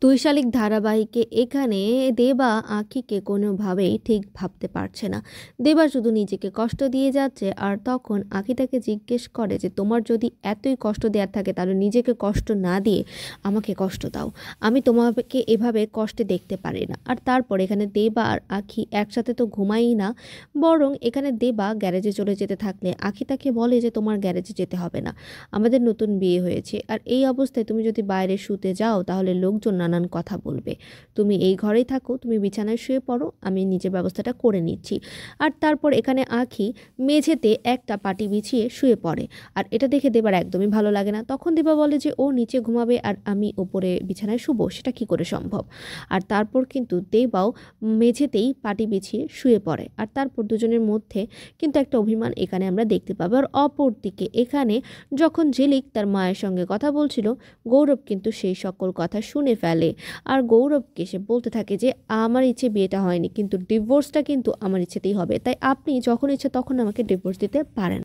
তুষালিক ধারাবাহিকে এখানে দেবা আঁখিকে কোনোভাবেই ঠিক ভাবতে পারছে না। দেবা শুধু নিজেকে কষ্ট দিয়ে যাচ্ছে, আর তখন আঁখি তাকে জিজ্ঞেস করে যে তোমার যদি এতই কষ্ট দেওয়ার থাকে তাহলে নিজেকে কষ্ট না দিয়ে আমাকে কষ্ট দাও। আমি তোমাকে এভাবে কষ্টে দেখতে পারি না। আর তারপর এখানে দেবা আর আঁখি একসাথে তো ঘুমাই না, বরং এখানে দেবা গ্যারেজে চলে যেতে থাকলে আঁখি তাকে বলে যে তোমার গ্যারেজে যেতে হবে না, আমাদের নতুন বিয়ে হয়েছে, আর এই অবস্থায় তুমি যদি বাইরে শুতে যাও তাহলে লোকজন নানান কথা বলবে। তুমি এই ঘরেই থাকো, তুমি বিছানায় শুয়ে পড়ো, আমি নিজের ব্যবস্থাটা করে নিচ্ছি। আর তারপর এখানে আঁখি মেঝেতে একটা পাটি বিছিয়ে শুয়ে পড়ে। আর এটা দেখে দেবার একদমই ভালো লাগে না। তখন দেবা বলে যে ও নিচে ঘুমাবে আর আমি ওপরে বিছানায় শুবো, সেটা কি করে সম্ভব। আর তারপর কিন্তু দেবাও মেঝেতেই পাটি বিছিয়ে শুয়ে পড়ে। আর তারপর দুজনের মধ্যে কিন্তু একটা অভিমান এখানে আমরা দেখতে পাবো। আর অপর দিকে এখানে যখন ঝিলিক তার মায়ের সঙ্গে কথা বলছিল, গৌরব কিন্তু সেই সকল কথা শুনে ফেলে। আর গৌরবকে সে বলতে থাকে যে আমার ইচ্ছে বিয়েটা হয়নি, কিন্তু ডিভোর্সটা কিন্তু আমার ইচ্ছেতেই হবে, তাই আপনি যখন ইচ্ছে তখন আমাকে ডিভোর্স দিতে পারেন।